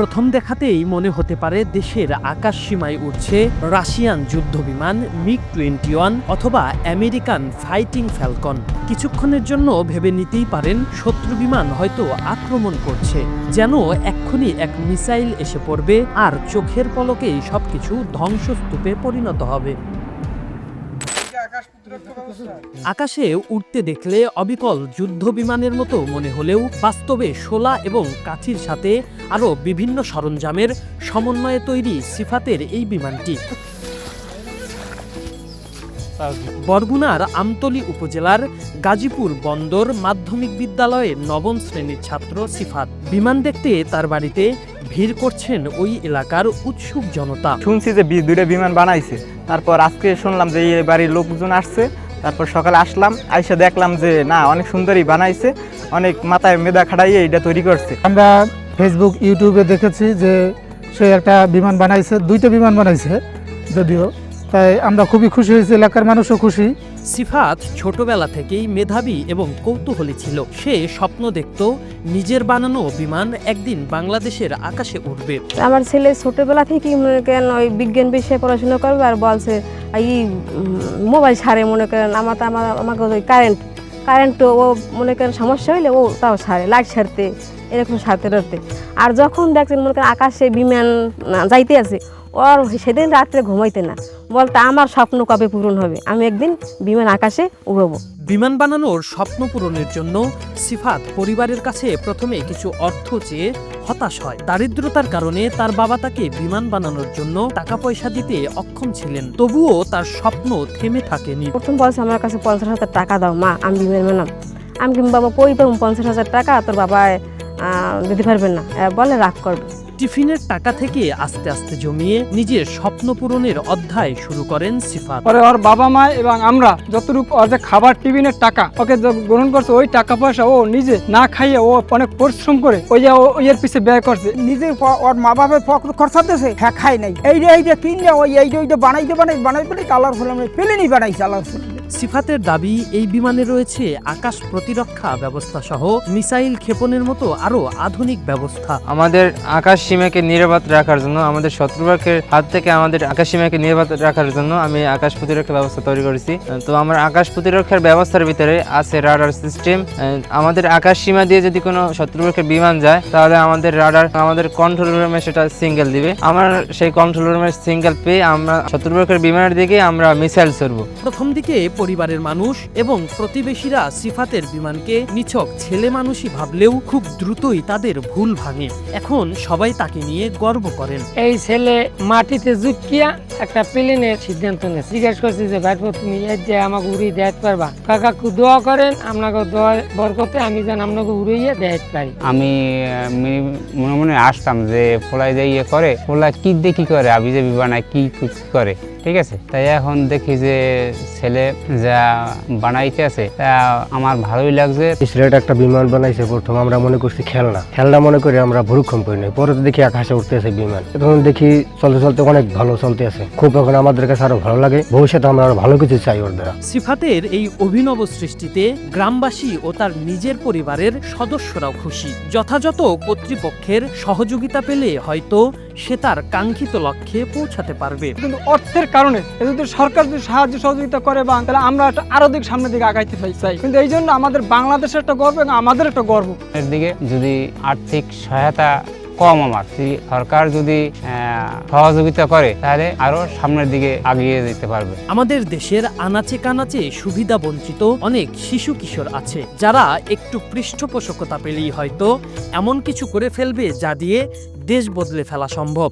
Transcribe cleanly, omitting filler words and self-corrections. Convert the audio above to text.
প্রথম দেখাতেই মনে হতে পারে দেশের আকাশ সীমায় উঠছে রাশিয়ান যুদ্ধবিমান MiG-21 অথবা আমেরিকান ফাইটিং ফ্যালকন। কিছুক্ষণের জন্য ভেবে নিতেই পারেন শত্রু বিমান হয়তো আক্রমণ করছে, যেন এক্ষুনি এক মিসাইল এসে পড়বে আর চোখের পলকেই সবকিছু ধ্বংসস্তূপে পরিণত হবে। আকাশে উঠতে দেখলে অবিকল যুদ্ধ বিমানের মতো মনে হলেও বাস্তবে শোলা এবং কাঠির সাথে আরও বিভিন্ন সরঞ্জামের সমন্বয়ে তৈরি সিফাতের এই বিমানটি বরগুনার আমতলী উপজেলার গাজীপুর বন্দর মাধ্যমিক বিদ্যালয়ের নবম শ্রেণীর ছাত্র সিফাত। বিমান দেখতে তার বাড়িতে ভিড় করছেন ওই এলাকার উৎসুক জনতা। শুনছি যে দুইটা বিমান বানাইছে, তারপর আজকে শুনলাম যে এই বাড়ির লোকজন আসছে, তারপর সকালে আসলাম, আইসা দেখলাম যে না অনেক সুন্দরই বানাইছে, অনেক মাথায় মেধা খাটাইয়ে এটা তৈরি করছে। আমরা ফেসবুক ইউটিউবে দেখেছি যে সে একটা বিমান বানাইছে, দুইটা বিমান বানাইছে যদিও, তাই আমরা খুবই খুশি হয়েছি, এলাকার মানুষও খুশি। সিফাত ছোটবেলা থেকেই মেধাবী এবং কৌতূহলী ছিল। সে স্বপ্ন দেখত নিজের বানানো বিমান একদিন বাংলাদেশের আকাশে উঠবে। আমার ছেলে ছোটবেলা থেকেই মনে করেন ওই বিজ্ঞান বিষয়ে পড়াশোনা করবে, আর বলছে এই মোবাইল ছাড়ে, মনে করেন আমাকে ওই কারেন্ট ও মনে করেন সমস্যা হইলে ও তাও ছাড়ে, লাইট ছাড়তে এরকম ছাড়তে রাখতে। আর যখন দেখছেন মনে করেন আকাশে বিমান যাইতে আছে, ওর সেদিন রাত্রে ঘুমাইতে না, বলতে আমার স্বপ্ন কবে পূরণ হবে, আমি একদিন বিমান আকাশে উড়বো। বিমান বানানোর স্বপ্ন পূরণের জন্য সিফাত পরিবারের কাছে প্রথমে কিছু অর্থ চেয়ে হতাশ হয়। দারিদ্রতার কারণে তার বাবা তাকে বিমান বানানোর জন্য টাকা পয়সা দিতে অক্ষম ছিলেন, তবুও তার স্বপ্ন থেমে থাকেনি। প্রথম বলছে আমার কাছে 50,000 টাকা দাও মা, আমি বিমান বানাম। আমি কি বাবা কই পাবো 50,000 টাকা, তোর বাবা দিতে পারবেন না, বলে রাগ করবে। টিফিনের টাকা থেকে আস্তে আস্তে জমিয়ে নিজের স্বপ্ন পূরণের অধ্যায় শুরু করেন সিফাত। পরে ওর বাবা মা এবং আমরা যতটুকু ওর যে খাবার টিফিনের টাকা ওকে গ্রহণ করছে, ওই টাকা পয়সা ও নিজে না খাইয়ে ও অনেক পরিশ্রম করে ওই এর পিছিয়ে ব্যয় করছে। নিজে ওর মা বাবার খরচা দিয়েছে, হ্যাঁ খাই নাই, এইটা কিনে ওই এইটা বানাইতে কালার ফুল পেলেনি বানাইছে আল্লাহ। সিফাতের দাবি এই বিমানে রয়েছে আকাশ প্রতিরক্ষা ব্যবস্থা সহ মিসাইল ক্ষেপণের মতো আরো আধুনিক ব্যবস্থা। আমাদের আকাশ সীমাকে নিরাপদ রাখার জন্য, আমাদের শত্রুপক্ষের হাত থেকে আমাদের আকাশ সীমাকে নিরাপদ রাখার জন্য আমি আকাশ প্রতিরক্ষা ব্যবস্থা তৈরি করেছি। তো আমার আকাশ প্রতিরক্ষার ব্যবস্থার ভিতরে আছে রাডার সিস্টেম। আমাদের আকাশ সীমা দিয়ে যদি কোনো শত্রুপক্ষের বিমান যায়, তাহলে আমাদের রাডার আমাদের কন্ট্রোল রুমে সেটা সিঙ্গেল দিবে। আমার সেই কন্ট্রোল রুমের সিঙ্গেল পেয়ে আমরা শত্রুপক্ষের বিমানের দিকে আমরা মিসাইল ছড়বো। প্রথম দিকে পরিবারের মানুষ এবং প্রতিবেশীরা সিফাতের বিমানকে নিছক ছেলে মানুষই ভাবলেও খুব দ্রুতই তাদের ভুল ভাঙে। এখন সবাই তাকে নিয়ে গর্ব করেন। এই ছেলে মাটিতে জুটকিয়া একটা প্লেনের সিদ্ধান্ত নেয়। জিজ্ঞেস করছি যে ভাইপো তুমি যে আমাকে উড়িয়ে দেখাতে পারবা? কাকাকু দোয়া করেন, আপনাকে দোয়া বরকতে আমি যেন আপনাকে উড়িয়ে দেখাতে পারি। আমি মনে মনে আসতাম যে ফোলাই যে ইয়ে করে, ফোলাই কি দেখি করে, আবি যে বানায় কি করে, ঠিক আছে। তাই এখন দেখি যে ছেলে যা বানাইতে আছে তা আমার ভালোই লাগছে। ছেলেটা একটা বিমান বানাইছে, প্রথম আমরা মনে করছি খেলনা মনে করি আমরা ভুরুক্ষম করি নাই, পরে তো দেখি আকাশে উঠতেছে বিমান, তখন দেখি চলতে অনেক ভালো চলতে আছে, খুব এখন আমাদের কাছে আরো ভালো লাগে, ভবিষ্যতে আমরা আরো ভালো কিছু চাই ওর দ্বারা। সিফাতের এই অভিনব সৃষ্টিতে গ্রামবাসী ও তার নিজের পরিবারের সদস্যরাও খুশি। যথাযথ কর্তৃপক্ষের সহযোগিতা পেলে হয়তো সে তার কাঙ্ক্ষিত লক্ষ্যে পৌঁছাতে পারবে। কিন্তু অর্থের কারণে যদি সরকার যদি সাহায্য সহযোগিতা করে বা তাহলে আমরা আরো দিক সামনের দিকে আগাইতে চাই। কিন্তু এই জন্য আমাদের বাংলাদেশের একটা গর্ব এবং আমাদের একটা গর্ব। এর দিকে যদি আর্থিক সহায়তা কম, আমার সরকার যদি সহযোগিতা করে তাহলে আরো সামনের দিকে এগিয়ে যেতে পারবে। আমাদের দেশের আনাচে কানাচে সুবিধা বঞ্চিত অনেক শিশু কিশোর আছে, যারা একটু পৃষ্ঠপোষকতা পেলেই হয়তো এমন কিছু করে ফেলবে যা দিয়ে দেশ বদলে ফেলা সম্ভব।